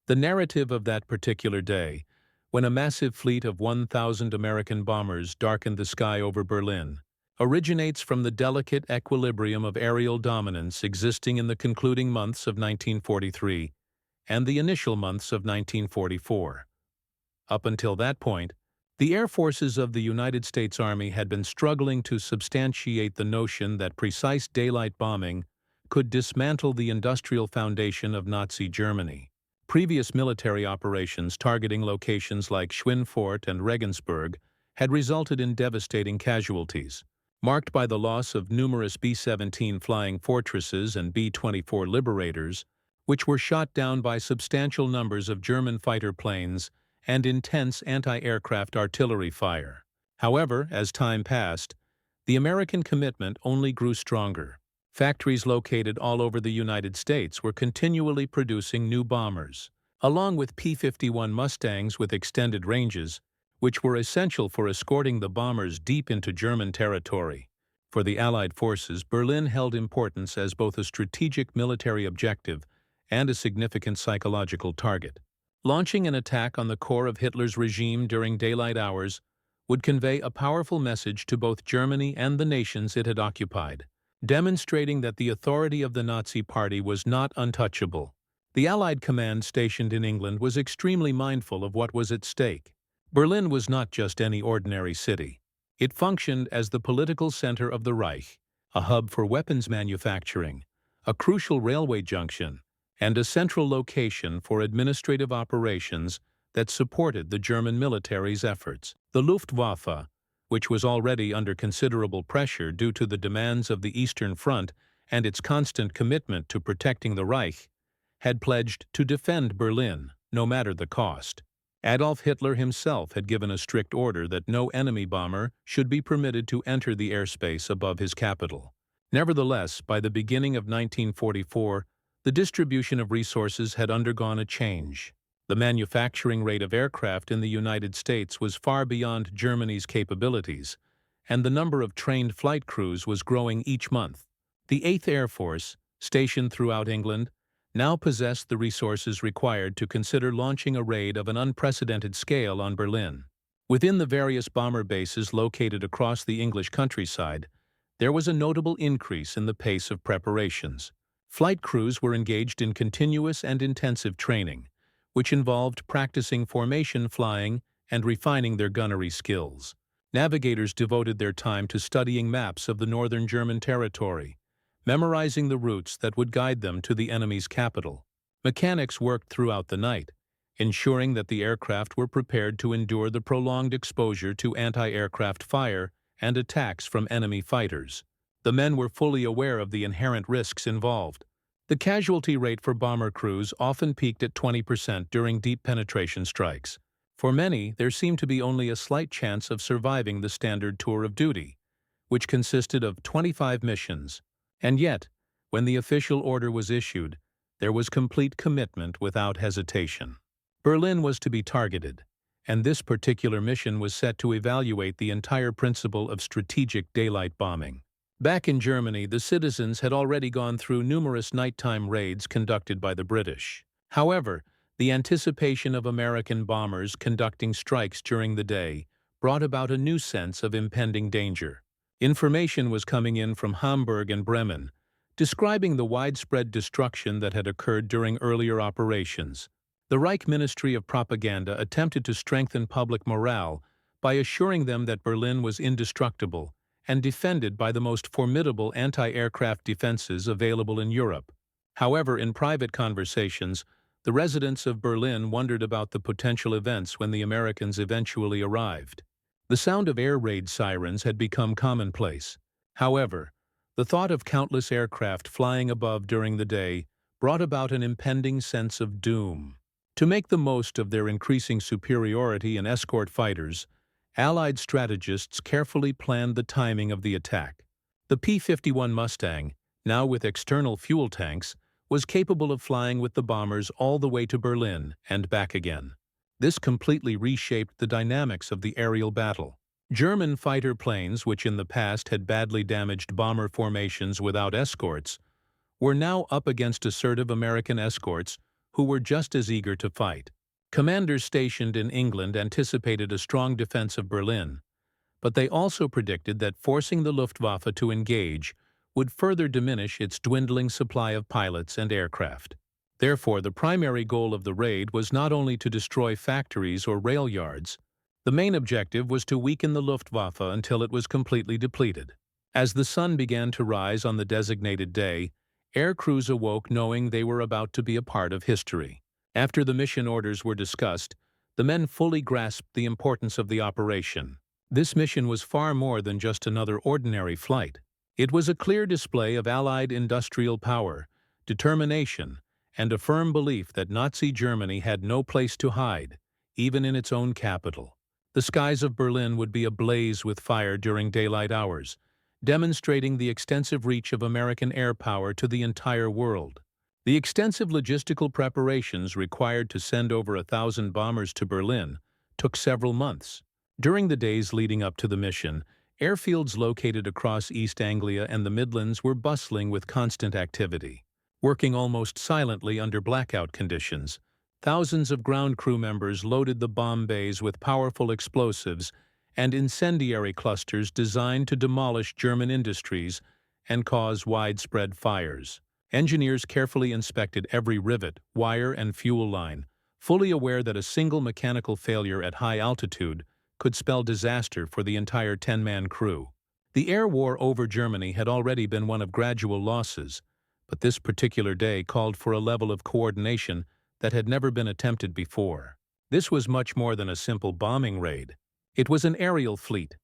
The narrative of that particular day, when a massive fleet of 1,000 American bombers darkened the sky over Berlin, originates from the delicate equilibrium of aerial dominance existing in the concluding months of 1943 and the initial months of 1944. Up until that point, the air forces of the United States Army had been struggling to substantiate the notion that precise daylight bombing could dismantle the industrial foundation of Nazi Germany. Previous military operations targeting locations like Schweinfurt and Regensburg had resulted in devastating casualties, marked by the loss of numerous B-17 Flying Fortresses and B-24 Liberators, which were shot down by substantial numbers of German fighter planes and intense anti-aircraft artillery fire. However, as time passed, the American commitment only grew stronger. Factories located all over the United States were continually producing new bombers, along with P-51 Mustangs with extended ranges, which were essential for escorting the bombers deep into German territory. For the Allied forces, Berlin held importance as both a strategic military objective and a significant psychological target. Launching an attack on the core of Hitler's regime during daylight hours would convey a powerful message to both Germany and the nations it had occupied, demonstrating that the authority of the Nazi Party was not untouchable. The Allied command stationed in England was extremely mindful of what was at stake. Berlin was not just any ordinary city. It functioned as the political center of the Reich, a hub for weapons manufacturing, a crucial railway junction, and a central location for administrative operations that supported the German military's efforts. The Luftwaffe, which was already under considerable pressure due to the demands of the Eastern Front and its constant commitment to protecting the Reich, had pledged to defend Berlin, no matter the cost. Adolf Hitler himself had given a strict order that no enemy bomber should be permitted to enter the airspace above his capital. Nevertheless, by the beginning of 1944, the distribution of resources had undergone a change. The manufacturing rate of aircraft in the United States was far beyond Germany's capabilities, and the number of trained flight crews was growing each month. The 8th Air Force, stationed throughout England, now possessed the resources required to consider launching a raid of an unprecedented scale on Berlin. Within the various bomber bases located across the English countryside, there was a notable increase in the pace of preparations. Flight crews were engaged in continuous and intensive training, which involved practicing formation flying and refining their gunnery skills. Navigators devoted their time to studying maps of the northern German territory, memorizing the routes that would guide them to the enemy's capital. Mechanics worked throughout the night, ensuring that the aircraft were prepared to endure the prolonged exposure to anti-aircraft fire and attacks from enemy fighters. The men were fully aware of the inherent risks involved. The casualty rate for bomber crews often peaked at 20% during deep penetration strikes. For many, there seemed to be only a slight chance of surviving the standard tour of duty, which consisted of 25 missions. And yet, when the official order was issued, there was complete commitment without hesitation. Berlin was to be targeted, and this particular mission was set to evaluate the entire principle of strategic daylight bombing. Back in Germany, the citizens had already gone through numerous nighttime raids conducted by the British. However, the anticipation of American bombers conducting strikes during the day brought about a new sense of impending danger. Information was coming in from Hamburg and Bremen, describing the widespread destruction that had occurred during earlier operations. The Reich Ministry of Propaganda attempted to strengthen public morale by assuring them that Berlin was indestructible and defended by the most formidable anti-aircraft defenses available in Europe. However, in private conversations, the residents of Berlin wondered about the potential events when the Americans eventually arrived. The sound of air raid sirens had become commonplace. However, the thought of countless aircraft flying above during the day brought about an impending sense of doom. To make the most of their increasing superiority in escort fighters, Allied strategists carefully planned the timing of the attack. The P-51 Mustang, now with external fuel tanks, was capable of flying with the bombers all the way to Berlin and back again. This completely reshaped the dynamics of the aerial battle. German fighter planes, which in the past had badly damaged bomber formations without escorts, were now up against assertive American escorts who were just as eager to fight. Commanders stationed in England anticipated a strong defense of Berlin, but they also predicted that forcing the Luftwaffe to engage would further diminish its dwindling supply of pilots and aircraft. Therefore, the primary goal of the raid was not only to destroy factories or rail yards. The main objective was to weaken the Luftwaffe until it was completely depleted. As the sun began to rise on the designated day, air crews awoke knowing they were about to be a part of history. After the mission orders were discussed, the men fully grasped the importance of the operation. This mission was far more than just another ordinary flight. It was a clear display of Allied industrial power, determination, and a firm belief that Nazi Germany had no place to hide, even in its own capital. The skies of Berlin would be ablaze with fire during daylight hours, demonstrating the extensive reach of American air power to the entire world. The extensive logistical preparations required to send over 1,000 bombers to Berlin took several months. During the days leading up to the mission, airfields located across East Anglia and the Midlands were bustling with constant activity. Working almost silently under blackout conditions, thousands of ground crew members loaded the bomb bays with powerful explosives and incendiary clusters designed to demolish German industries and cause widespread fires. Engineers carefully inspected every rivet, wire, and fuel line, fully aware that a single mechanical failure at high altitude could spell disaster for the entire 10-man crew. The air war over Germany had already been one of gradual losses, but this particular day called for a level of coordination that had never been attempted before. This was much more than a simple bombing raid. It was an aerial fleet,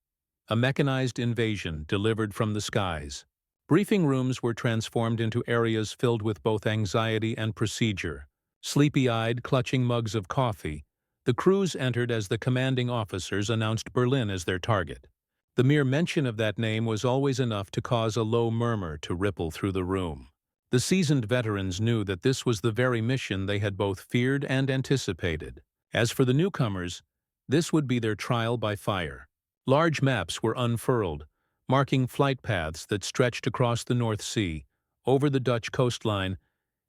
a mechanized invasion delivered from the skies. Briefing rooms were transformed into areas filled with both anxiety and procedure. Sleepy-eyed, clutching mugs of coffee, the crews entered as the commanding officers announced Berlin as their target. The mere mention of that name was always enough to cause a low murmur to ripple through the room. The seasoned veterans knew that this was the very mission they had both feared and anticipated. As for the newcomers, this would be their trial by fire. Large maps were unfurled, marking flight paths that stretched across the North Sea, over the Dutch coastline,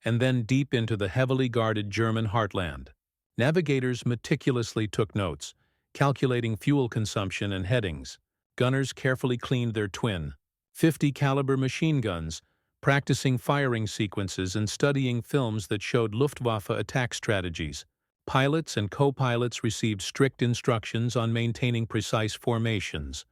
and then deep into the heavily guarded German heartland. Navigators meticulously took notes, calculating fuel consumption and headings. Gunners carefully cleaned their twin, .50 caliber machine guns, practicing firing sequences and studying films that showed Luftwaffe attack strategies. Pilots and co-pilots received strict instructions on maintaining precise formations,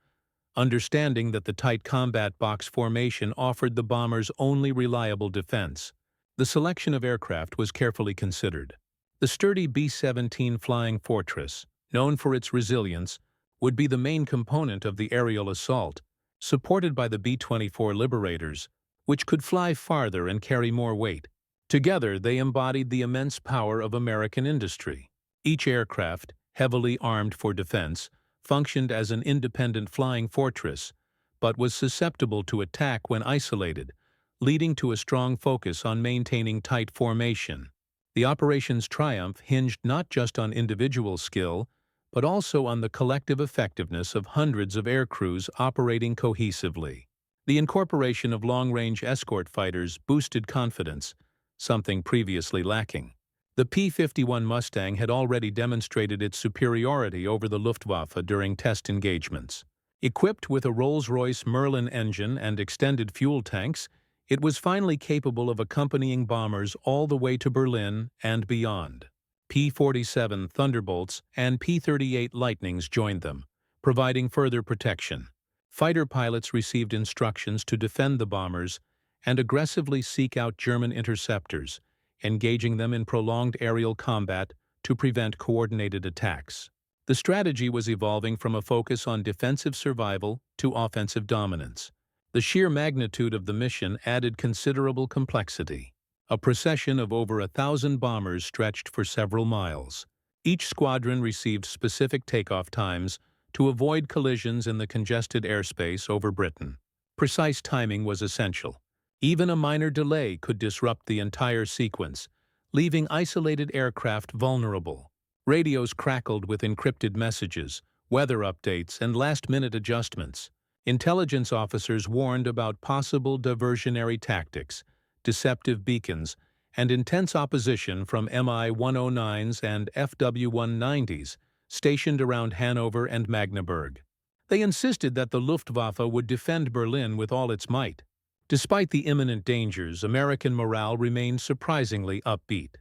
understanding that the tight combat box formation offered the bombers only reliable defense. The selection of aircraft was carefully considered. The sturdy B-17 Flying Fortress, known for its resilience, would be the main component of the aerial assault, supported by the B-24 Liberators, which could fly farther and carry more weight. Together, they embodied the immense power of American industry. Each aircraft, heavily armed for defense, functioned as an independent flying fortress, but was susceptible to attack when isolated, leading to a strong focus on maintaining tight formation. The operation's triumph hinged not just on individual skill, but also on the collective effectiveness of hundreds of air crews operating cohesively. The incorporation of long-range escort fighters boosted confidence, something previously lacking. The P-51 Mustang had already demonstrated its superiority over the Luftwaffe during test engagements. Equipped with a Rolls-Royce Merlin engine and extended fuel tanks, it was finally capable of accompanying bombers all the way to Berlin and beyond. P-47 Thunderbolts and P-38 Lightnings joined them, providing further protection. Fighter pilots received instructions to defend the bombers and aggressively seek out German interceptors, engaging them in prolonged aerial combat to prevent coordinated attacks. The strategy was evolving from a focus on defensive survival to offensive dominance. The sheer magnitude of the mission added considerable complexity. A procession of over 1,000 bombers stretched for several miles. Each squadron received specific takeoff times to avoid collisions in the congested airspace over Britain. Precise timing was essential. Even a minor delay could disrupt the entire sequence, leaving isolated aircraft vulnerable. Radios crackled with encrypted messages, weather updates, and last-minute adjustments. Intelligence officers warned about possible diversionary tactics, deceptive beacons, and intense opposition from Mi-109s and FW-190s stationed around Hanover and Magdeburg. They insisted that the Luftwaffe would defend Berlin with all its might. Despite the imminent dangers, American morale remained surprisingly upbeat.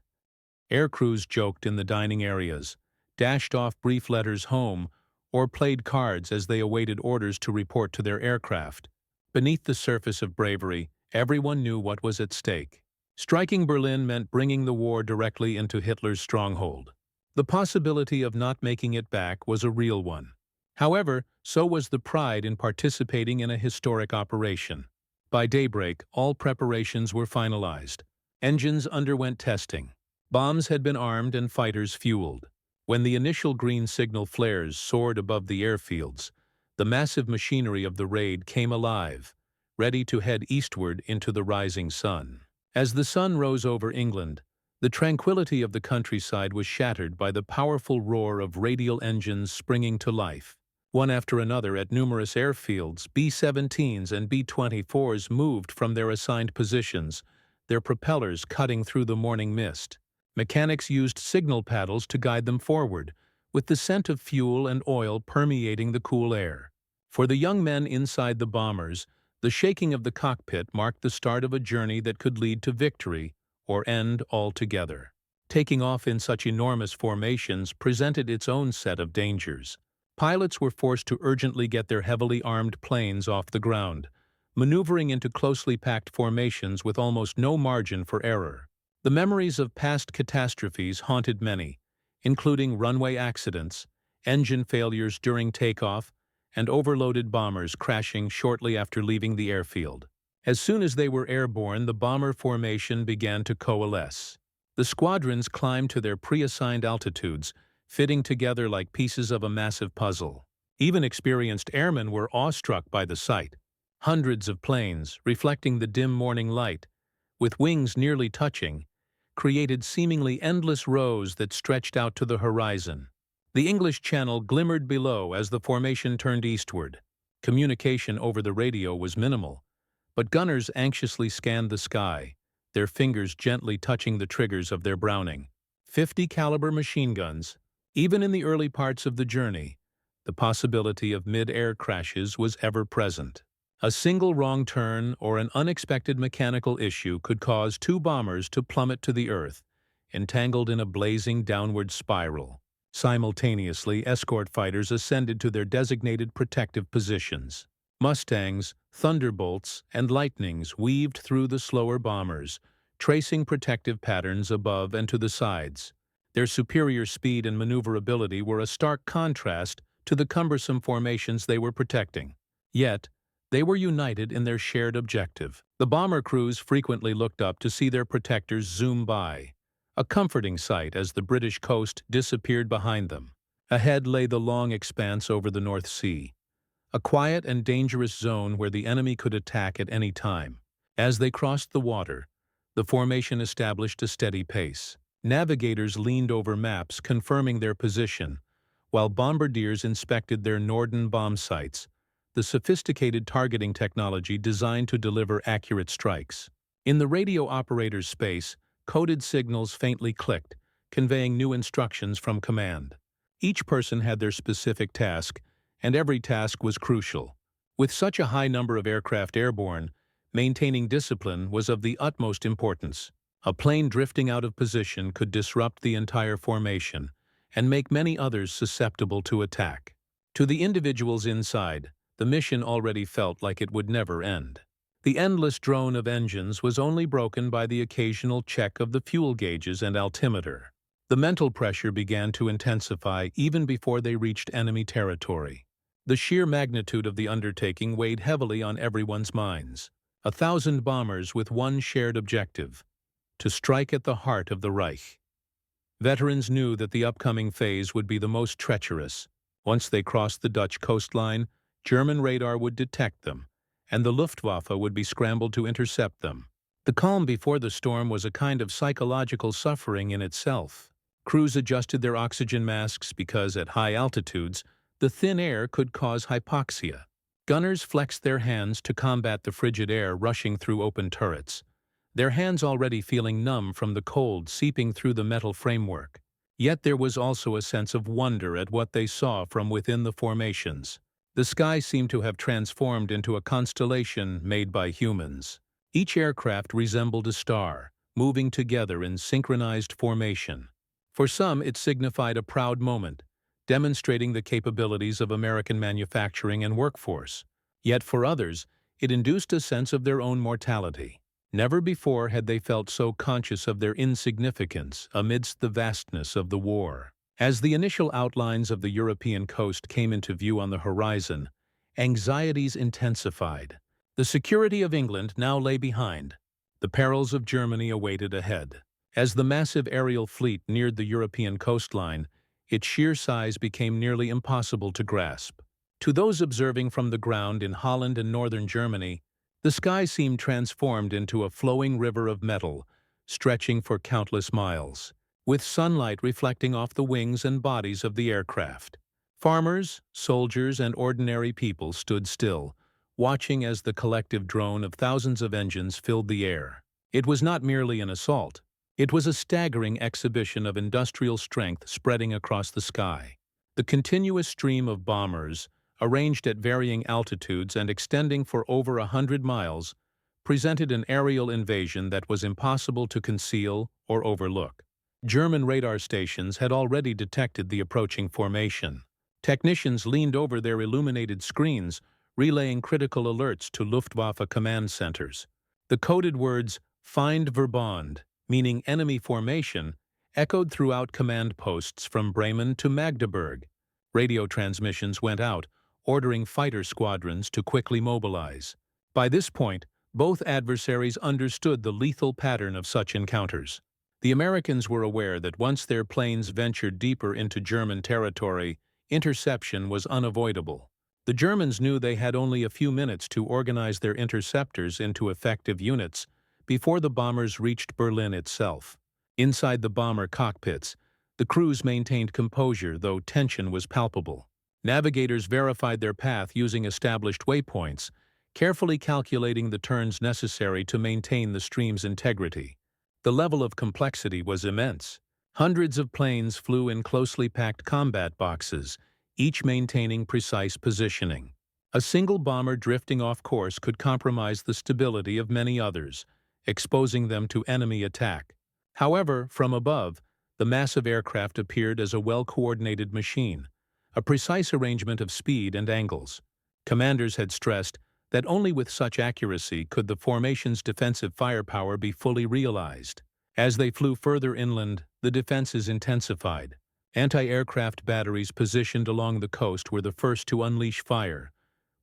Aircrews joked in the dining areas, dashed off brief letters home, or played cards as they awaited orders to report to their aircraft. Beneath the surface of bravery, everyone knew what was at stake. Striking Berlin meant bringing the war directly into Hitler's stronghold. The possibility of not making it back was a real one. However, so was the pride in participating in a historic operation. By daybreak, all preparations were finalized. Engines underwent testing. Bombs had been armed and fighters fueled. When the initial green signal flares soared above the airfields, the massive machinery of the raid came alive, ready to head eastward into the rising sun. As the sun rose over England, the tranquility of the countryside was shattered by the powerful roar of radial engines springing to life. One after another at numerous airfields, B-17s and B-24s moved from their assigned positions, their propellers cutting through the morning mist. Mechanics used signal paddles to guide them forward, with the scent of fuel and oil permeating the cool air. For the young men inside the bombers, the shaking of the cockpit marked the start of a journey that could lead to victory or end altogether. Taking off in such enormous formations presented its own set of dangers. Pilots were forced to urgently get their heavily armed planes off the ground, maneuvering into closely packed formations with almost no margin for error. The memories of past catastrophes haunted many, including runway accidents, engine failures during takeoff, and overloaded bombers crashing shortly after leaving the airfield. As soon as they were airborne, the bomber formation began to coalesce. The squadrons climbed to their pre-assigned altitudes, fitting together like pieces of a massive puzzle. Even experienced airmen were awestruck by the sight. Hundreds of planes, reflecting the dim morning light, with wings nearly touching, created seemingly endless rows that stretched out to the horizon. The English Channel glimmered below as the formation turned eastward. Communication over the radio was minimal, but gunners anxiously scanned the sky, their fingers gently touching the triggers of their Browning .50 caliber machine guns. Even in the early parts of the journey, the possibility of mid-air crashes was ever present. A single wrong turn or an unexpected mechanical issue could cause two bombers to plummet to the earth, entangled in a blazing downward spiral. Simultaneously, escort fighters ascended to their designated protective positions. Mustangs, Thunderbolts, and Lightnings weaved through the slower bombers, tracing protective patterns above and to the sides. Their superior speed and maneuverability were a stark contrast to the cumbersome formations they were protecting. Yet, they were united in their shared objective. The bomber crews frequently looked up to see their protectors zoom by, a comforting sight as the British coast disappeared behind them. Ahead lay the long expanse over the North Sea, a quiet and dangerous zone where the enemy could attack at any time. As they crossed the water, the formation established a steady pace. Navigators leaned over maps confirming their position, while bombardiers inspected their Norden bomb sites, the sophisticated targeting technology designed to deliver accurate strikes. In the radio operator's space, coded signals faintly clicked, conveying new instructions from command. Each person had their specific task, and every task was crucial. With such a high number of aircraft airborne, maintaining discipline was of the utmost importance. A plane drifting out of position could disrupt the entire formation and make many others susceptible to attack. To the individuals inside, the mission already felt like it would never end. The endless drone of engines was only broken by the occasional check of the fuel gauges and altimeter. The mental pressure began to intensify even before they reached enemy territory. The sheer magnitude of the undertaking weighed heavily on everyone's minds. 1,000 bombers with one shared objective: to strike at the heart of the Reich. Veterans knew that the upcoming phase would be the most treacherous. Once they crossed the Dutch coastline, German radar would detect them, and the Luftwaffe would be scrambled to intercept them. The calm before the storm was a kind of psychological suffering in itself. Crews adjusted their oxygen masks because at high altitudes, the thin air could cause hypoxia. Gunners flexed their hands to combat the frigid air rushing through open turrets. their hands already feeling numb from the cold seeping through the metal framework. Yet there was also a sense of wonder at what they saw from within the formations. The sky seemed to have transformed into a constellation made by humans. Each aircraft resembled a star, moving together in synchronized formation. For some, it signified a proud moment, demonstrating the capabilities of American manufacturing and workforce. Yet for others, it induced a sense of their own mortality. Never before had they felt so conscious of their insignificance amidst the vastness of the war. As the initial outlines of the European coast came into view on the horizon, anxieties intensified. The security of England now lay behind. The perils of Germany awaited ahead. As the massive aerial fleet neared the European coastline, its sheer size became nearly impossible to grasp. To those observing from the ground in Holland and northern Germany, the sky seemed transformed into a flowing river of metal, stretching for countless miles, with sunlight reflecting off the wings and bodies of the aircraft. Farmers, soldiers, and ordinary people stood still, watching as the collective drone of thousands of engines filled the air. It was not merely an assault. It was a staggering exhibition of industrial strength spreading across the sky. The continuous stream of bombers, arranged at varying altitudes and extending for over 100 miles, presented an aerial invasion that was impossible to conceal or overlook. German radar stations had already detected the approaching formation. Technicians leaned over their illuminated screens, relaying critical alerts to Luftwaffe command centers. The coded words, "Find Verband," meaning enemy formation, echoed throughout command posts from Bremen to Magdeburg. Radio transmissions went out, ordering fighter squadrons to quickly mobilize. By this point, both adversaries understood the lethal pattern of such encounters. The Americans were aware that once their planes ventured deeper into German territory, interception was unavoidable. The Germans knew they had only a few minutes to organize their interceptors into effective units before the bombers reached Berlin itself. Inside the bomber cockpits, the crews maintained composure, though tension was palpable. Navigators verified their path using established waypoints, carefully calculating the turns necessary to maintain the stream's integrity. The level of complexity was immense. Hundreds of planes flew in closely packed combat boxes, each maintaining precise positioning. A single bomber drifting off course could compromise the stability of many others, exposing them to enemy attack. However, from above, the massive aircraft appeared as a well-coordinated machine, a precise arrangement of speed and angles. Commanders had stressed that only with such accuracy could the formation's defensive firepower be fully realized. As they flew further inland, the defenses intensified. Anti-aircraft batteries positioned along the coast were the first to unleash fire,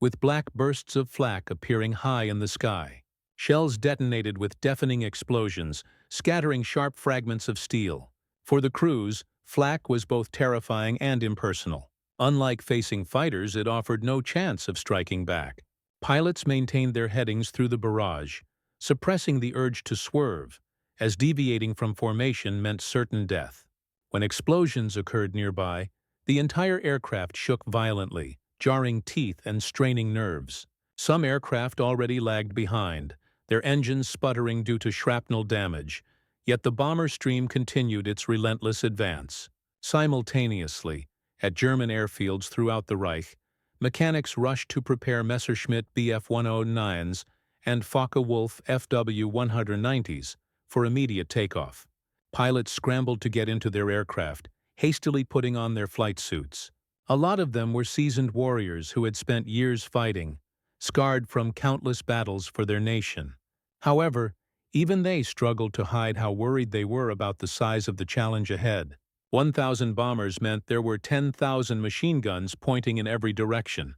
with black bursts of flak appearing high in the sky. Shells detonated with deafening explosions, scattering sharp fragments of steel. For the crews, flak was both terrifying and impersonal. Unlike facing fighters, it offered no chance of striking back. Pilots maintained their headings through the barrage, suppressing the urge to swerve, as deviating from formation meant certain death. When explosions occurred nearby, the entire aircraft shook violently, jarring teeth and straining nerves. Some aircraft already lagged behind, their engines sputtering due to shrapnel damage, yet the bomber stream continued its relentless advance. Simultaneously, at German airfields throughout the Reich, mechanics rushed to prepare Messerschmitt Bf-109s and Focke-Wulf FW-190s for immediate takeoff. Pilots scrambled to get into their aircraft, hastily putting on their flight suits. A lot of them were seasoned warriors who had spent years fighting, scarred from countless battles for their nation. However, even they struggled to hide how worried they were about the size of the challenge ahead. 1,000 bombers meant there were 10,000 machine guns pointing in every direction,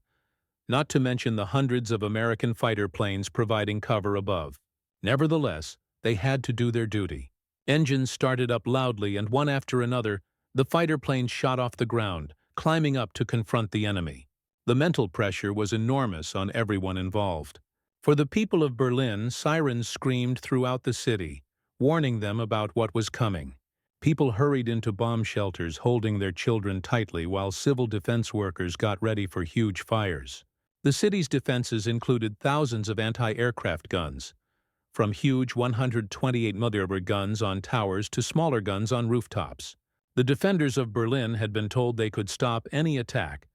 not to mention the hundreds of American fighter planes providing cover above. Nevertheless, they had to do their duty. Engines started up loudly, and one after another, the fighter planes shot off the ground, climbing up to confront the enemy. The mental pressure was enormous on everyone involved. For the people of Berlin, sirens screamed throughout the city, warning them about what was coming. People hurried into bomb shelters, holding their children tightly while civil defense workers got ready for huge fires. The city's defenses included thousands of anti-aircraft guns, from huge 128mm guns on towers to smaller guns on rooftops. The defenders of Berlin had been told they could stop any attack,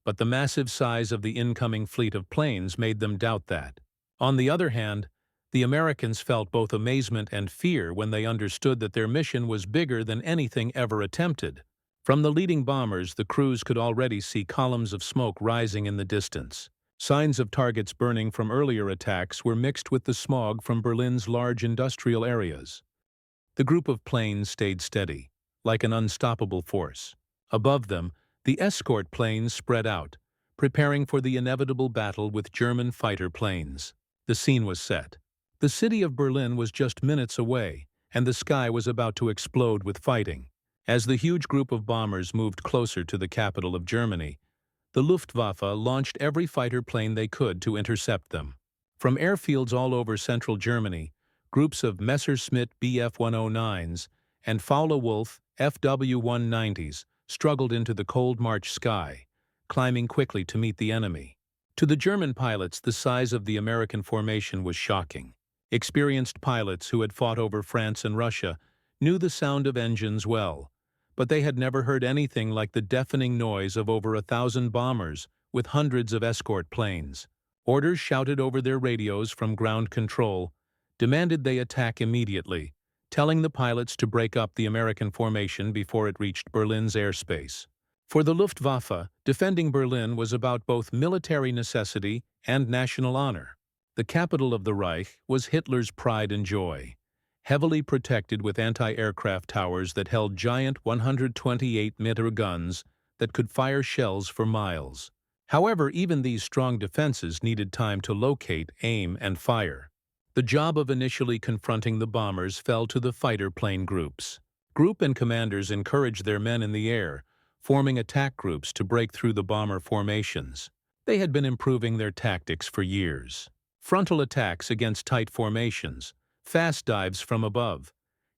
but the massive size of the incoming fleet of planes made them doubt that. On the other hand, the Americans felt both amazement and fear when they understood that their mission was bigger than anything ever attempted. From the leading bombers, the crews could already see columns of smoke rising in the distance. Signs of targets burning from earlier attacks were mixed with the smog from Berlin's large industrial areas. The group of planes stayed steady, like an unstoppable force. Above them, the escort planes spread out, preparing for the inevitable battle with German fighter planes. The scene was set. The city of Berlin was just minutes away, and the sky was about to explode with fighting. As the huge group of bombers moved closer to the capital of Germany, the Luftwaffe launched every fighter plane they could to intercept them. From airfields all over central Germany, groups of Messerschmitt Bf-109s and Fowler-Wolf FW-190s struggled into the cold March sky, climbing quickly to meet the enemy. To the German pilots, the size of the American formation was shocking. Experienced pilots who had fought over France and Russia knew the sound of engines well, but they had never heard anything like the deafening noise of over 1,000 bombers with hundreds of escort planes. Orders shouted over their radios from ground control demanded they attack immediately, telling the pilots to break up the American formation before it reached Berlin's airspace. For the Luftwaffe, defending Berlin was about both military necessity and national honor. The capital of the Reich was Hitler's pride and joy, heavily protected with anti-aircraft towers that held giant 128mm guns that could fire shells for miles. However, even these strong defenses needed time to locate, aim, and fire. The job of initially confronting the bombers fell to the fighter plane groups. Group and commanders encouraged their men in the air, forming attack groups to break through the bomber formations. They had been improving their tactics for years. Frontal attacks against tight formations, fast dives from above,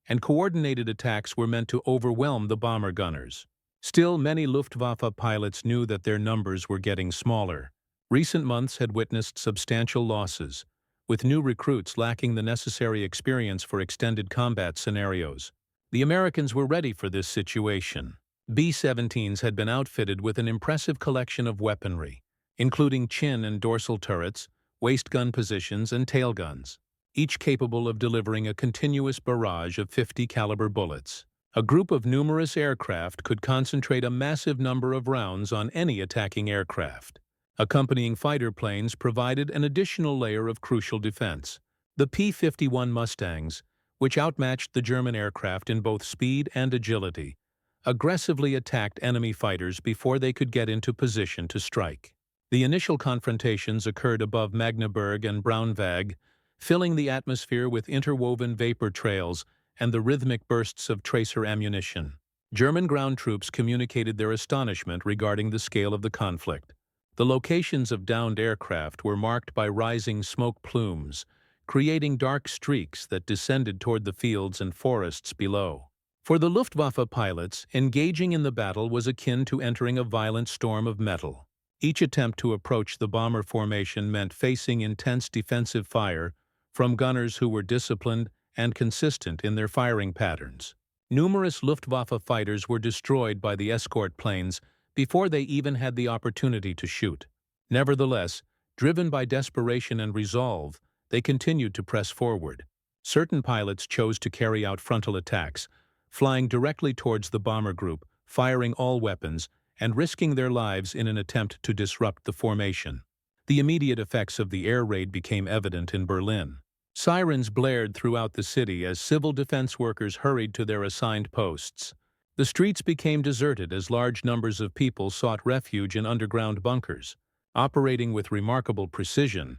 and coordinated attacks were meant to overwhelm the bomber gunners. Still, many Luftwaffe pilots knew that their numbers were getting smaller. Recent months had witnessed substantial losses, with new recruits lacking the necessary experience for extended combat scenarios. The Americans were ready for this situation. B-17s had been outfitted with an impressive collection of weaponry, including chin and dorsal turrets, waist gun positions, and tail guns, each capable of delivering a continuous barrage of 50-caliber bullets. A group of numerous aircraft could concentrate a massive number of rounds on any attacking aircraft. Accompanying fighter planes provided an additional layer of crucial defense. The P-51 Mustangs, which outmatched the German aircraft in both speed and agility, aggressively attacked enemy fighters before they could get into position to strike. The initial confrontations occurred above Magdeburg and Braunschweig, filling the atmosphere with interwoven vapor trails and the rhythmic bursts of tracer ammunition. German ground troops communicated their astonishment regarding the scale of the conflict. The locations of downed aircraft were marked by rising smoke plumes, creating dark streaks that descended toward the fields and forests below. For the Luftwaffe pilots, engaging in the battle was akin to entering a violent storm of metal. Each attempt to approach the bomber formation meant facing intense defensive fire from gunners who were disciplined and consistent in their firing patterns. Numerous Luftwaffe fighters were destroyed by the escort planes before they even had the opportunity to shoot. Nevertheless, driven by desperation and resolve, they continued to press forward. Certain pilots chose to carry out frontal attacks, flying directly towards the bomber group, firing all weapons, and risking their lives in an attempt to disrupt the formation. The immediate effects of the air raid became evident in Berlin. Sirens blared throughout the city as civil defense workers hurried to their assigned posts. The streets became deserted as large numbers of people sought refuge in underground bunkers. Operating with remarkable precision,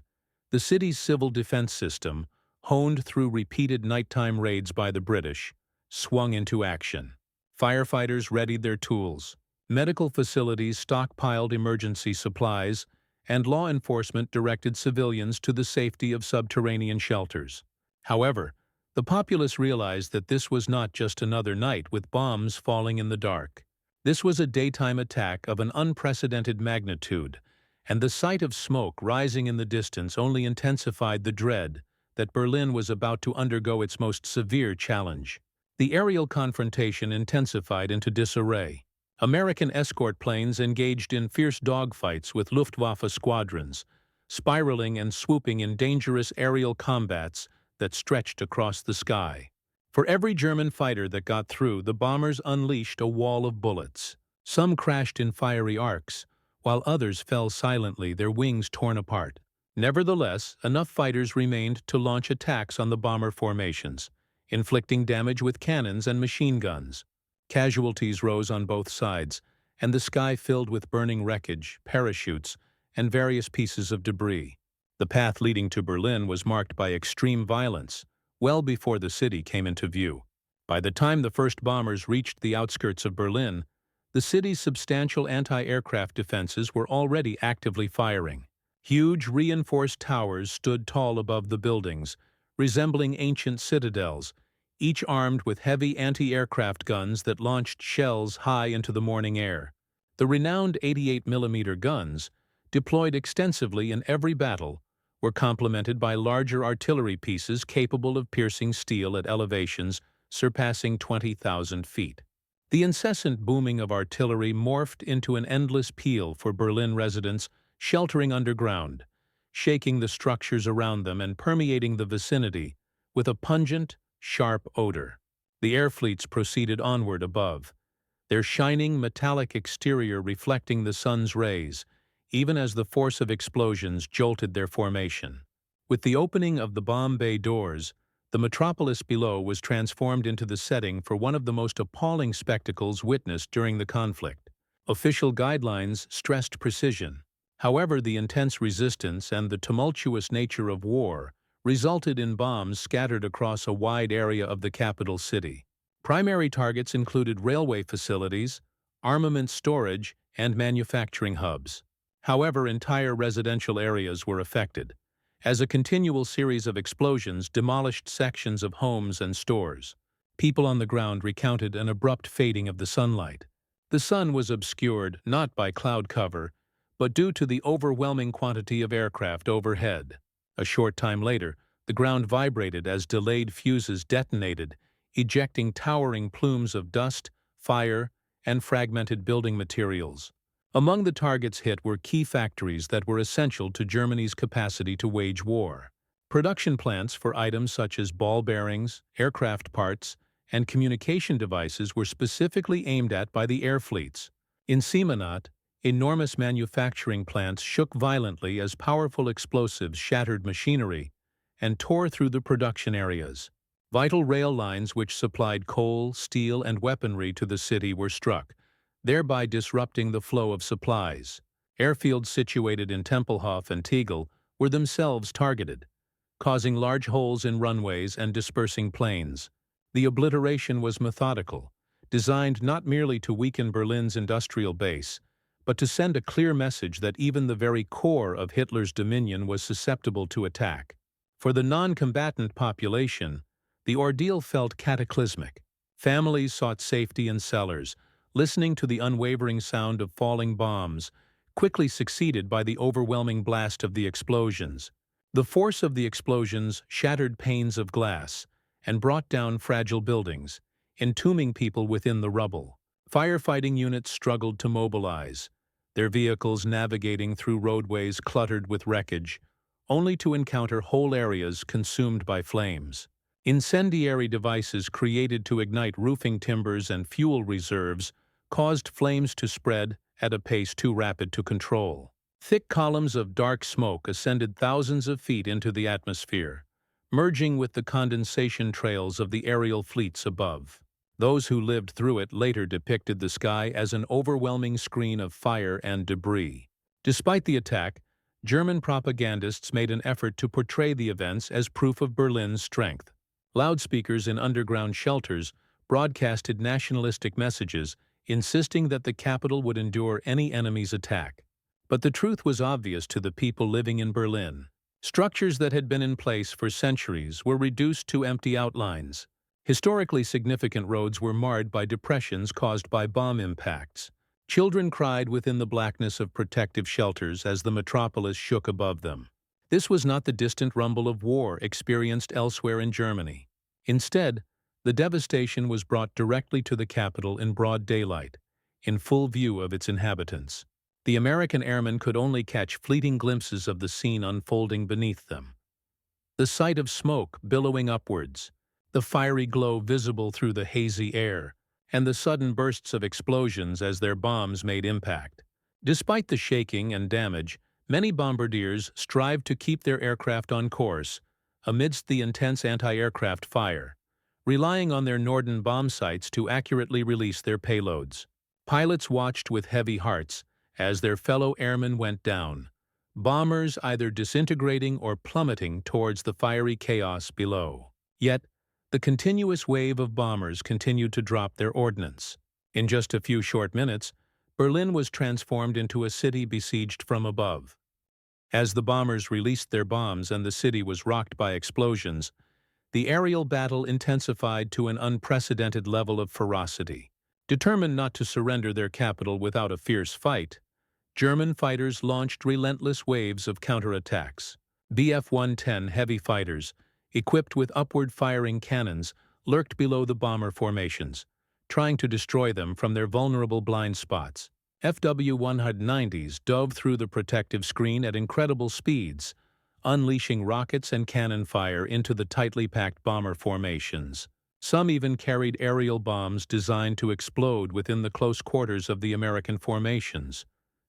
the city's civil defense system, honed through repeated nighttime raids by the British, swung into action. Firefighters readied their tools, medical facilities stockpiled emergency supplies, and law enforcement directed civilians to the safety of subterranean shelters. However, the populace realized that this was not just another night with bombs falling in the dark. This was a daytime attack of an unprecedented magnitude, and the sight of smoke rising in the distance only intensified the dread that Berlin was about to undergo its most severe challenge. The aerial confrontation intensified into disarray. American escort planes engaged in fierce dogfights with Luftwaffe squadrons, spiraling and swooping in dangerous aerial combats that stretched across the sky. For every German fighter that got through, the bombers unleashed a wall of bullets. Some crashed in fiery arcs, while others fell silently, their wings torn apart. Nevertheless, enough fighters remained to launch attacks on the bomber formations, inflicting damage with cannons and machine guns. Casualties rose on both sides, and the sky filled with burning wreckage, parachutes, and various pieces of debris. The path leading to Berlin was marked by extreme violence, well before the city came into view. By the time the first bombers reached the outskirts of Berlin, the city's substantial anti-aircraft defenses were already actively firing. Huge reinforced towers stood tall above the buildings, resembling ancient citadels, each armed with heavy anti-aircraft guns that launched shells high into the morning air. The renowned 88mm guns, deployed extensively in every battle, were complemented by larger artillery pieces capable of piercing steel at elevations surpassing 20,000 feet. The incessant booming of artillery morphed into an endless peal for Berlin residents sheltering underground, shaking the structures around them and permeating the vicinity with a pungent, sharp odor. The air fleets proceeded onward above, their shining metallic exterior reflecting the sun's rays, even as the force of explosions jolted their formation. With the opening of the bomb bay doors, the metropolis below was transformed into the setting for one of the most appalling spectacles witnessed during the conflict. Official guidelines stressed precision. However, the intense resistance and the tumultuous nature of war resulted in bombs scattered across a wide area of the capital city. Primary targets included railway facilities, armament storage, and manufacturing hubs. However, entire residential areas were affected, as a continual series of explosions demolished sections of homes and stores. People on the ground recounted an abrupt fading of the sunlight. The sun was obscured not by cloud cover, but due to the overwhelming quantity of aircraft overhead. A short time later, the ground vibrated as delayed fuses detonated, ejecting towering plumes of dust, fire, and fragmented building materials. Among the targets hit were key factories that were essential to Germany's capacity to wage war. Production plants for items such as ball bearings, aircraft parts, and communication devices were specifically aimed at by the air fleets. In Simonat, enormous manufacturing plants shook violently as powerful explosives shattered machinery and tore through the production areas. Vital rail lines which supplied coal, steel, and weaponry to the city were struck, thereby disrupting the flow of supplies. Airfields situated in Tempelhof and Tegel were themselves targeted, causing large holes in runways and dispersing planes. The obliteration was methodical, designed not merely to weaken Berlin's industrial base, but to send a clear message that even the very core of Hitler's dominion was susceptible to attack. For the non-combatant population, the ordeal felt cataclysmic. Families sought safety in cellars, listening to the unwavering sound of falling bombs, quickly succeeded by the overwhelming blast of the explosions. The force of the explosions shattered panes of glass and brought down fragile buildings, entombing people within the rubble. Firefighting units struggled to mobilize, their vehicles navigating through roadways cluttered with wreckage, only to encounter whole areas consumed by flames. Incendiary devices created to ignite roofing timbers and fuel reserves caused flames to spread at a pace too rapid to control. Thick columns of dark smoke ascended thousands of feet into the atmosphere, merging with the condensation trails of the aerial fleets above. Those who lived through it later depicted the sky as an overwhelming screen of fire and debris. Despite the attack, German propagandists made an effort to portray the events as proof of Berlin's strength. Loudspeakers in underground shelters broadcasted nationalistic messages, insisting that the capital would endure any enemy's attack. But the truth was obvious to the people living in Berlin. Structures that had been in place for centuries were reduced to empty outlines. Historically significant roads were marred by depressions caused by bomb impacts. Children cried within the blackness of protective shelters as the metropolis shook above them. This was not the distant rumble of war experienced elsewhere in Germany. Instead, the devastation was brought directly to the capital in broad daylight, in full view of its inhabitants. The American airmen could only catch fleeting glimpses of the scene unfolding beneath them. The sight of smoke billowing upwards, the fiery glow visible through the hazy air, and the sudden bursts of explosions as their bombs made impact. Despite the shaking and damage, many bombardiers strived to keep their aircraft on course amidst the intense anti-aircraft fire, relying on their Norden bomb sights to accurately release their payloads. Pilots watched with heavy hearts as their fellow airmen went down, bombers either disintegrating or plummeting towards the fiery chaos below. Yet, the continuous wave of bombers continued to drop their ordnance. In just a few short minutes, Berlin was transformed into a city besieged from above. As the bombers released their bombs and the city was rocked by explosions, the aerial battle intensified to an unprecedented level of ferocity. Determined not to surrender their capital without a fierce fight, German fighters launched relentless waves of counterattacks. Bf-110 heavy fighters, equipped with upward-firing cannons, lurked below the bomber formations, trying to destroy them from their vulnerable blind spots. FW-190s dove through the protective screen at incredible speeds, unleashing rockets and cannon fire into the tightly packed bomber formations. Some even carried aerial bombs designed to explode within the close quarters of the American formations,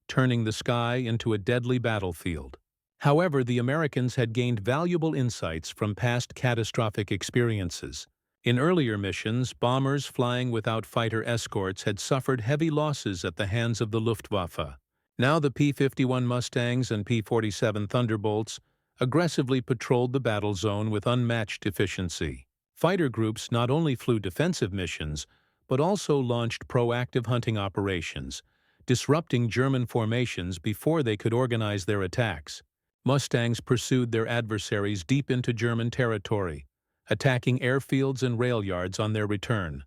turning the sky into a deadly battlefield. However, the Americans had gained valuable insights from past catastrophic experiences. In earlier missions, bombers flying without fighter escorts had suffered heavy losses at the hands of the Luftwaffe. Now the P-51 Mustangs and P-47 Thunderbolts aggressively patrolled the battle zone with unmatched efficiency. Fighter groups not only flew defensive missions, but also launched proactive hunting operations, disrupting German formations before they could organize their attacks. Mustangs pursued their adversaries deep into German territory, attacking airfields and rail yards on their return,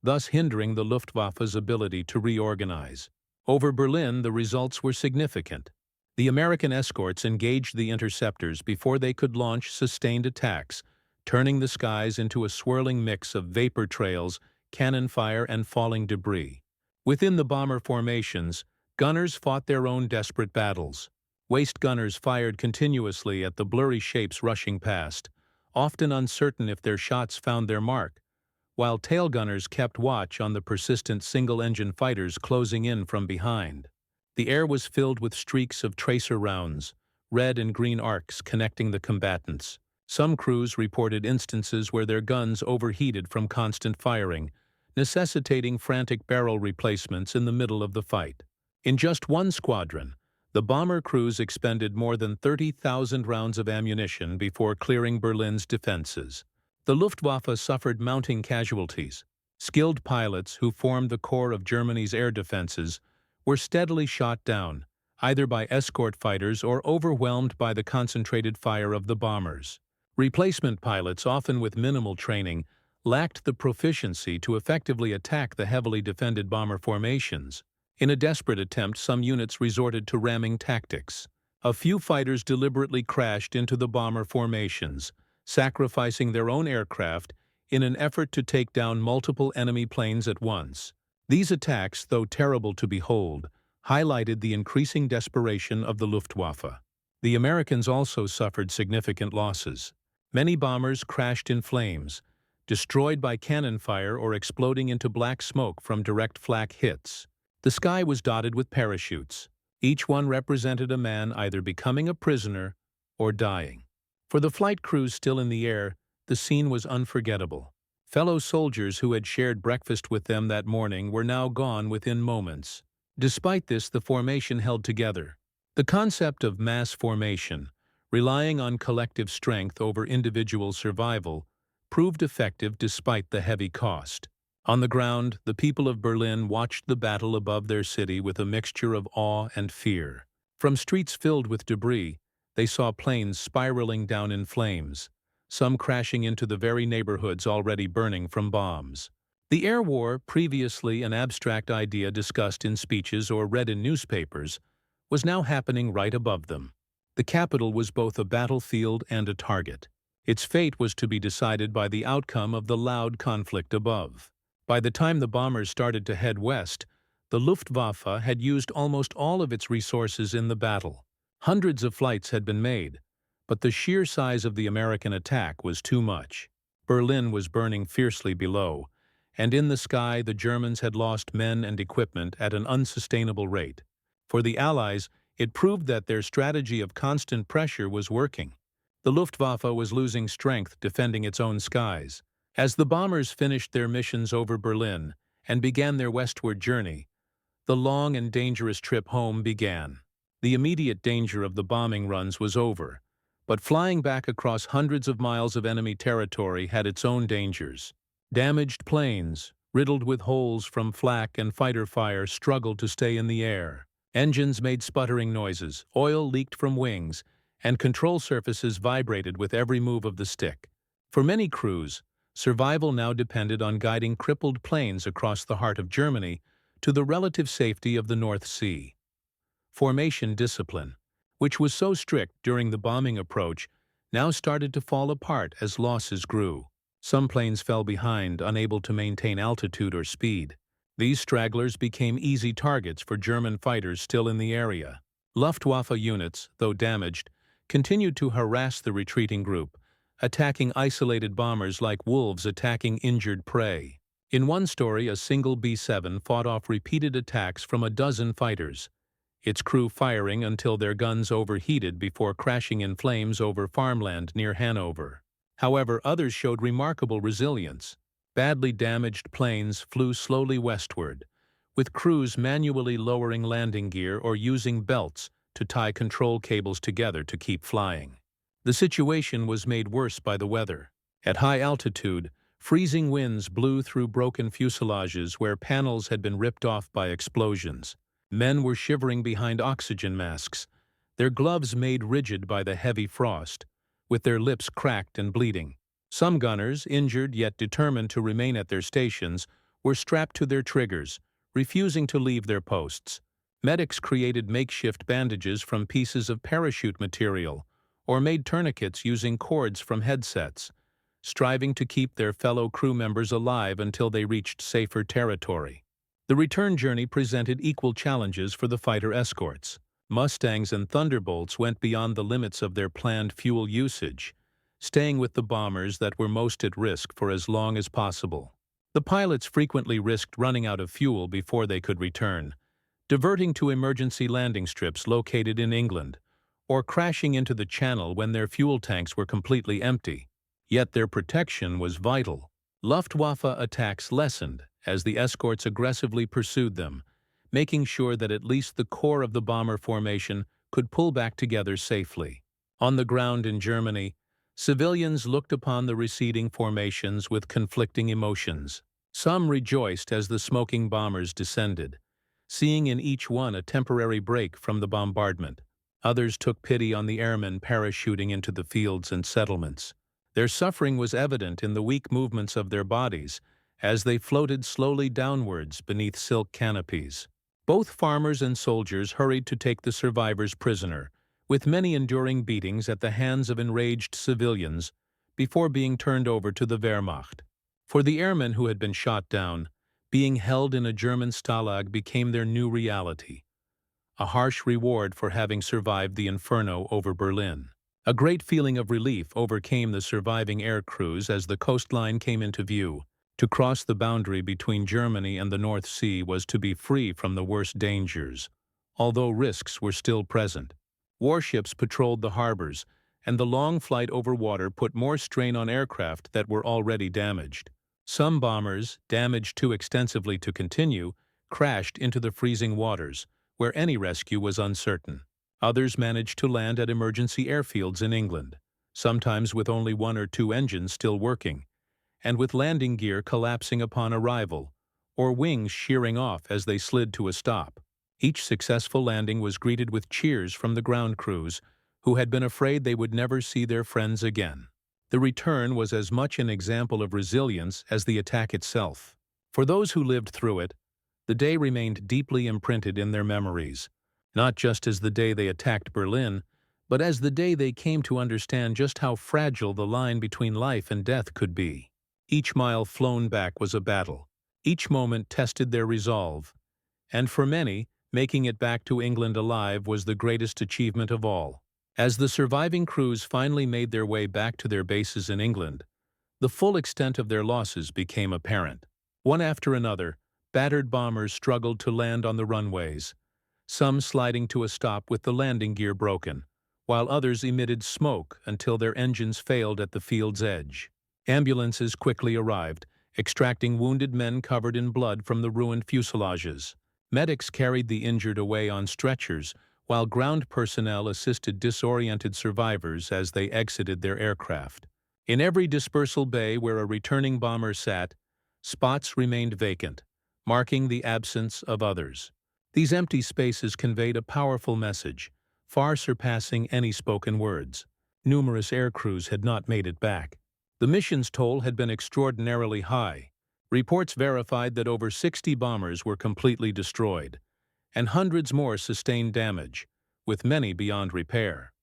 thus hindering the Luftwaffe's ability to reorganize. Over Berlin, the results were significant. The American escorts engaged the interceptors before they could launch sustained attacks, turning the skies into a swirling mix of vapor trails, cannon fire, and falling debris. Within the bomber formations, gunners fought their own desperate battles. Waist gunners fired continuously at the blurry shapes rushing past, often uncertain if their shots found their mark, while tail gunners kept watch on the persistent single-engine fighters closing in from behind. The air was filled with streaks of tracer rounds, red and green arcs connecting the combatants. Some crews reported instances where their guns overheated from constant firing, necessitating frantic barrel replacements in the middle of the fight. In just one squadron, the bomber crews expended more than 30,000 rounds of ammunition before clearing Berlin's defenses. The Luftwaffe suffered mounting casualties. Skilled pilots who formed the core of Germany's air defenses were steadily shot down, either by escort fighters or overwhelmed by the concentrated fire of the bombers. Replacement pilots, often with minimal training, lacked the proficiency to effectively attack the heavily defended bomber formations. In a desperate attempt, some units resorted to ramming tactics. A few fighters deliberately crashed into the bomber formations, sacrificing their own aircraft in an effort to take down multiple enemy planes at once. These attacks, though terrible to behold, highlighted the increasing desperation of the Luftwaffe. The Americans also suffered significant losses. Many bombers crashed in flames, destroyed by cannon fire or exploding into black smoke from direct flak hits. The sky was dotted with parachutes. Each one represented a man either becoming a prisoner or dying. For the flight crews still in the air, the scene was unforgettable. Fellow soldiers who had shared breakfast with them that morning were now gone within moments. Despite this, the formation held together. The concept of mass formation, relying on collective strength over individual survival, proved effective despite the heavy cost. On the ground, the people of Berlin watched the battle above their city with a mixture of awe and fear. From streets filled with debris, they saw planes spiraling down in flames, some crashing into the very neighborhoods already burning from bombs. The air war, previously an abstract idea discussed in speeches or read in newspapers, was now happening right above them. The capital was both a battlefield and a target. Its fate was to be decided by the outcome of the loud conflict above. By the time the bombers started to head west, the Luftwaffe had used almost all of its resources in the battle. Hundreds of flights had been made, but the sheer size of the American attack was too much. Berlin was burning fiercely below, and in the sky the Germans had lost men and equipment at an unsustainable rate. For the Allies, it proved that their strategy of constant pressure was working. The Luftwaffe was losing strength defending its own skies. As the bombers finished their missions over Berlin and began their westward journey, the long and dangerous trip home began. The immediate danger of the bombing runs was over, but flying back across hundreds of miles of enemy territory had its own dangers. Damaged planes, riddled with holes from flak and fighter fire, struggled to stay in the air. Engines made sputtering noises, oil leaked from wings, and control surfaces vibrated with every move of the stick. For many crews, survival now depended on guiding crippled planes across the heart of Germany to the relative safety of the North Sea. Formation discipline, which was so strict during the bombing approach, now started to fall apart as losses grew. Some planes fell behind, unable to maintain altitude or speed. These stragglers became easy targets for German fighters still in the area. Luftwaffe units, though damaged, continued to harass the retreating group, attacking isolated bombers like wolves attacking injured prey. In one story, a single B-7 fought off repeated attacks from a dozen fighters, its crew firing until their guns overheated before crashing in flames over farmland near Hanover. However, others showed remarkable resilience. Badly damaged planes flew slowly westward, with crews manually lowering landing gear or using belts to tie control cables together to keep flying. The situation was made worse by the weather. At high altitude, freezing winds blew through broken fuselages where panels had been ripped off by explosions. Men were shivering behind oxygen masks, their gloves made rigid by the heavy frost, with their lips cracked and bleeding. Some gunners, injured yet determined to remain at their stations, were strapped to their triggers, refusing to leave their posts. Medics created makeshift bandages from pieces of parachute material or made tourniquets using cords from headsets, striving to keep their fellow crew members alive until they reached safer territory. The return journey presented equal challenges for the fighter escorts. Mustangs and Thunderbolts went beyond the limits of their planned fuel usage, staying with the bombers that were most at risk for as long as possible. The pilots frequently risked running out of fuel before they could return, diverting to emergency landing strips located in England, or crashing into the channel when their fuel tanks were completely empty. Yet their protection was vital. Luftwaffe attacks lessened as the escorts aggressively pursued them, making sure that at least the core of the bomber formation could pull back together safely. On the ground in Germany, civilians looked upon the receding formations with conflicting emotions. Some rejoiced as the smoking bombers descended, seeing in each one a temporary break from the bombardment. Others took pity on the airmen parachuting into the fields and settlements. Their suffering was evident in the weak movements of their bodies as they floated slowly downwards beneath silk canopies. Both farmers and soldiers hurried to take the survivors prisoner, with many enduring beatings at the hands of enraged civilians before being turned over to the Wehrmacht. For the airmen who had been shot down, being held in a German stalag became their new reality, a harsh reward for having survived the inferno over Berlin. A great feeling of relief overcame the surviving air crews as the coastline came into view. To cross the boundary between Germany and the North Sea was to be free from the worst dangers, although risks were still present. Warships patrolled the harbors, and the long flight over water put more strain on aircraft that were already damaged. Some bombers, damaged too extensively to continue, crashed into the freezing waters, where any rescue was uncertain. Others managed to land at emergency airfields in England, sometimes with only one or two engines still working, and with landing gear collapsing upon arrival, or wings shearing off as they slid to a stop. Each successful landing was greeted with cheers from the ground crews, who had been afraid they would never see their friends again. The return was as much an example of resilience as the attack itself. For those who lived through it, the day remained deeply imprinted in their memories, not just as the day they attacked Berlin, but as the day they came to understand just how fragile the line between life and death could be. Each mile flown back was a battle. Each moment tested their resolve. And for many, making it back to England alive was the greatest achievement of all. As the surviving crews finally made their way back to their bases in England, the full extent of their losses became apparent. One after another, battered bombers struggled to land on the runways, some sliding to a stop with the landing gear broken, while others emitted smoke until their engines failed at the field's edge. Ambulances quickly arrived, extracting wounded men covered in blood from the ruined fuselages. Medics carried the injured away on stretchers, while ground personnel assisted disoriented survivors as they exited their aircraft. In every dispersal bay where a returning bomber sat, spots remained vacant, marking the absence of others. These empty spaces conveyed a powerful message, far surpassing any spoken words. Numerous air crews had not made it back. The mission's toll had been extraordinarily high. Reports verified that over 60 bombers were completely destroyed, and hundreds more sustained damage, with many beyond repair.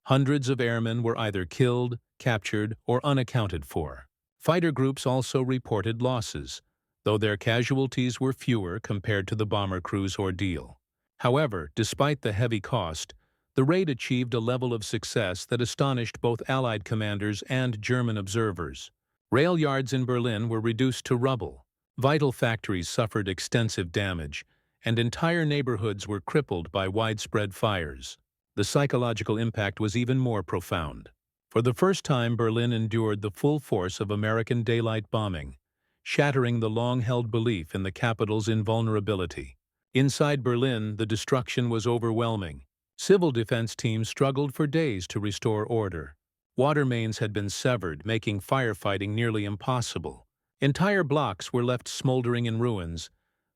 Hundreds of airmen were either killed, captured, or unaccounted for. Fighter groups also reported losses, though their casualties were fewer compared to the bomber crew's ordeal. However, despite the heavy cost, the raid achieved a level of success that astonished both Allied commanders and German observers. Rail yards in Berlin were reduced to rubble, vital factories suffered extensive damage, and entire neighborhoods were crippled by widespread fires. The psychological impact was even more profound. For the first time, Berlin endured the full force of American daylight bombing, shattering the long-held belief in the capital's invulnerability. Inside Berlin, the destruction was overwhelming. Civil defense teams struggled for days to restore order. Water mains had been severed, making firefighting nearly impossible. Entire blocks were left smoldering in ruins,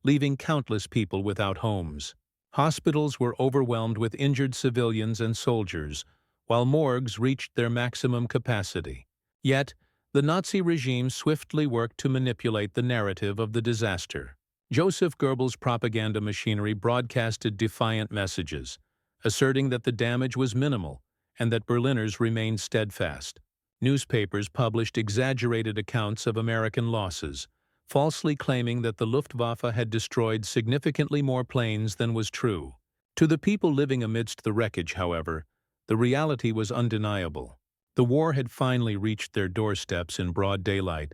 leaving countless people without homes. Hospitals were overwhelmed with injured civilians and soldiers, while morgues reached their maximum capacity. Yet, the Nazi regime swiftly worked to manipulate the narrative of the disaster. Joseph Goebbels' propaganda machinery broadcasted defiant messages, asserting that the damage was minimal and that Berliners remained steadfast. Newspapers published exaggerated accounts of American losses, falsely claiming that the Luftwaffe had destroyed significantly more planes than was true. To the people living amidst the wreckage, however, the reality was undeniable. The war had finally reached their doorsteps in broad daylight,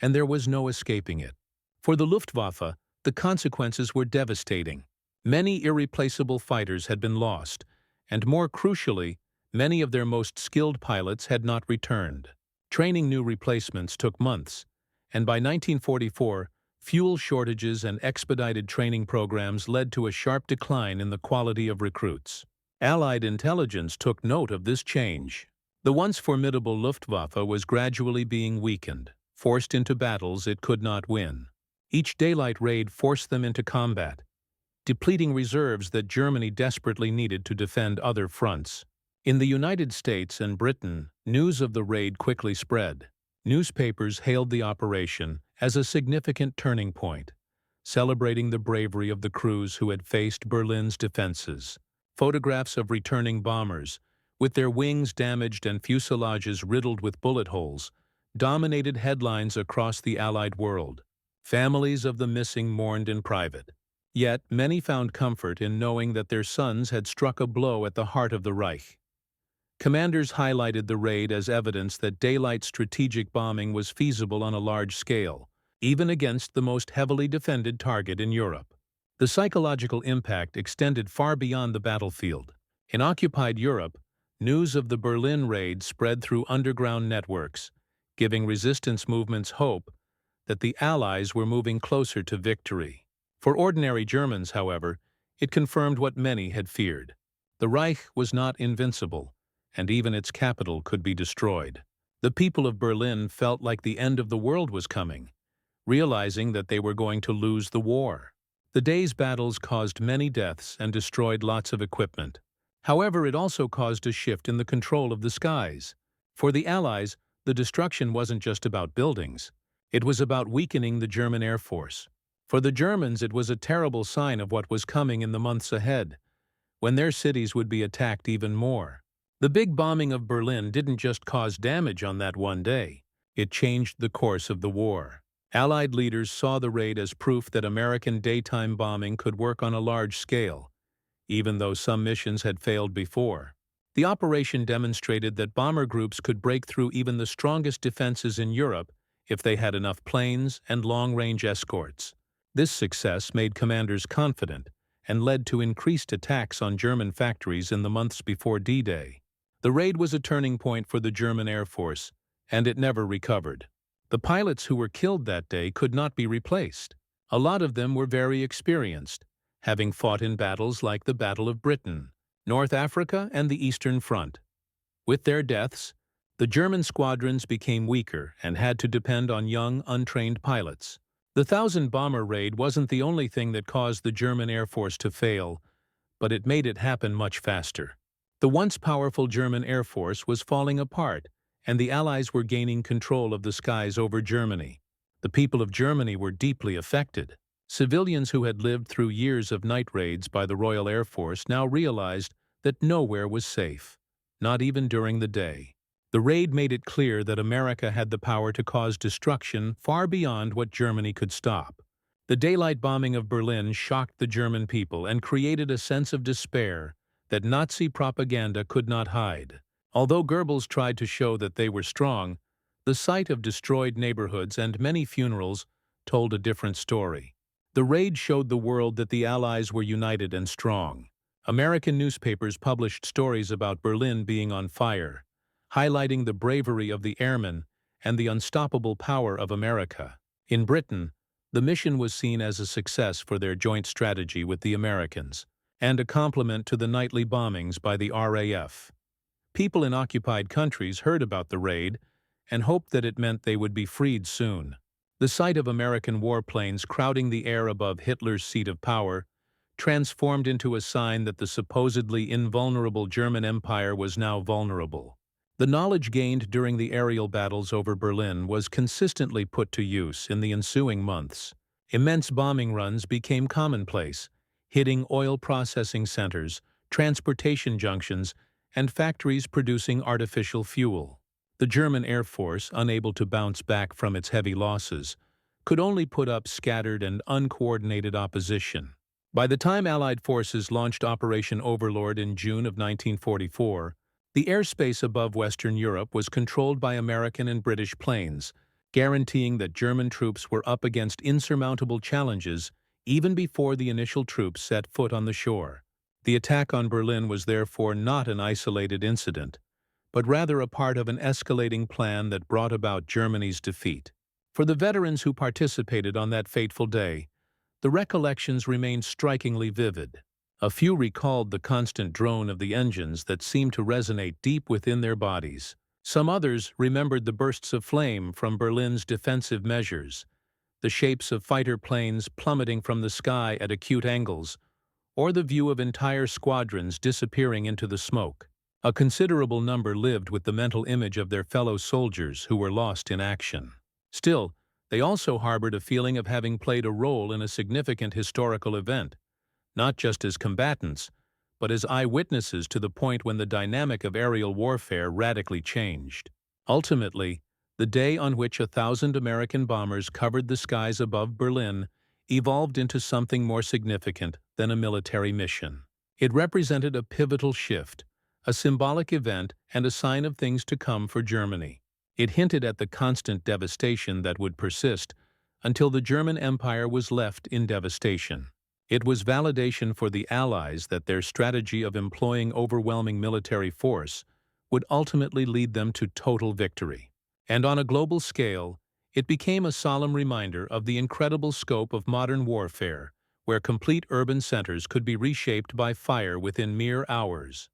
and there was no escaping it. For the Luftwaffe, the consequences were devastating. Many irreplaceable fighters had been lost, and more crucially, many of their most skilled pilots had not returned. Training new replacements took months, and by 1944, fuel shortages and expedited training programs led to a sharp decline in the quality of recruits. Allied intelligence took note of this change. The once formidable Luftwaffe was gradually being weakened, forced into battles it could not win. Each daylight raid forced them into combat, depleting reserves that Germany desperately needed to defend other fronts. In the United States and Britain, news of the raid quickly spread. Newspapers hailed the operation as a significant turning point, celebrating the bravery of the crews who had faced Berlin's defenses. Photographs of returning bombers, with their wings damaged and fuselages riddled with bullet holes, dominated headlines across the Allied world. Families of the missing mourned in private. Yet many found comfort in knowing that their sons had struck a blow at the heart of the Reich. Commanders highlighted the raid as evidence that daylight strategic bombing was feasible on a large scale, even against the most heavily defended target in Europe. The psychological impact extended far beyond the battlefield. In occupied Europe, news of the Berlin raid spread through underground networks, giving resistance movements hope that the Allies were moving closer to victory. For ordinary Germans, however, it confirmed what many had feared. The Reich was not invincible, and even its capital could be destroyed. The people of Berlin felt like the end of the world was coming, realizing that they were going to lose the war. The day's battles caused many deaths and destroyed lots of equipment. However, it also caused a shift in the control of the skies. For the Allies, the destruction wasn't just about buildings. It was about weakening the German Air Force. For the Germans, it was a terrible sign of what was coming in the months ahead, when their cities would be attacked even more. The big bombing of Berlin didn't just cause damage on that one day. It changed the course of the war. Allied leaders saw the raid as proof that American daytime bombing could work on a large scale, even though some missions had failed before. The operation demonstrated that bomber groups could break through even the strongest defenses in Europe if they had enough planes and long-range escorts. This success made commanders confident and led to increased attacks on German factories in the months before D-Day. The raid was a turning point for the German Air Force, and it never recovered. The pilots who were killed that day could not be replaced. A lot of them were very experienced, having fought in battles like the Battle of Britain, North Africa, and the Eastern Front. With their deaths, the German squadrons became weaker and had to depend on young, untrained pilots. The 1,000-bomber raid wasn't the only thing that caused the German Air Force to fail, but it made it happen much faster. The once powerful German Air Force was falling apart, and the Allies were gaining control of the skies over Germany. The people of Germany were deeply affected. Civilians who had lived through years of night raids by the Royal Air Force now realized that nowhere was safe, not even during the day. The raid made it clear that America had the power to cause destruction far beyond what Germany could stop. The daylight bombing of Berlin shocked the German people and created a sense of despair that Nazi propaganda could not hide. Although Goebbels tried to show that they were strong, the sight of destroyed neighborhoods and many funerals told a different story. The raid showed the world that the Allies were united and strong. American newspapers published stories about Berlin being on fire, highlighting the bravery of the airmen and the unstoppable power of America. In Britain, the mission was seen as a success for their joint strategy with the Americans, and a compliment to the nightly bombings by the RAF. People in occupied countries heard about the raid and hoped that it meant they would be freed soon. The sight of American warplanes crowding the air above Hitler's seat of power transformed into a sign that the supposedly invulnerable German Empire was now vulnerable. The knowledge gained during the aerial battles over Berlin was consistently put to use in the ensuing months. Immense bombing runs became commonplace, hitting oil processing centers, transportation junctions, and factories producing artificial fuel. The German Air Force, unable to bounce back from its heavy losses, could only put up scattered and uncoordinated opposition. By the time Allied forces launched Operation Overlord in June of 1944, the airspace above Western Europe was controlled by American and British planes, guaranteeing that German troops were up against insurmountable challenges even before the initial troops set foot on the shore. The attack on Berlin was therefore not an isolated incident, but rather a part of an escalating plan that brought about Germany's defeat. For the veterans who participated on that fateful day, the recollections remained strikingly vivid. A few recalled the constant drone of the engines that seemed to resonate deep within their bodies. Some others remembered the bursts of flame from Berlin's defensive measures, the shapes of fighter planes plummeting from the sky at acute angles, or the view of entire squadrons disappearing into the smoke. A considerable number lived with the mental image of their fellow soldiers who were lost in action. Still, they also harbored a feeling of having played a role in a significant historical event, not just as combatants, but as eyewitnesses to the point when the dynamic of aerial warfare radically changed. Ultimately, the day on which 1,000 American bombers covered the skies above Berlin evolved into something more significant than a military mission. It represented a pivotal shift, a symbolic event, and a sign of things to come for Germany. It hinted at the constant devastation that would persist until the German Empire was left in devastation. It was validation for the Allies that their strategy of employing overwhelming military force would ultimately lead them to total victory. And on a global scale, it became a solemn reminder of the incredible scope of modern warfare, where complete urban centers could be reshaped by fire within mere hours.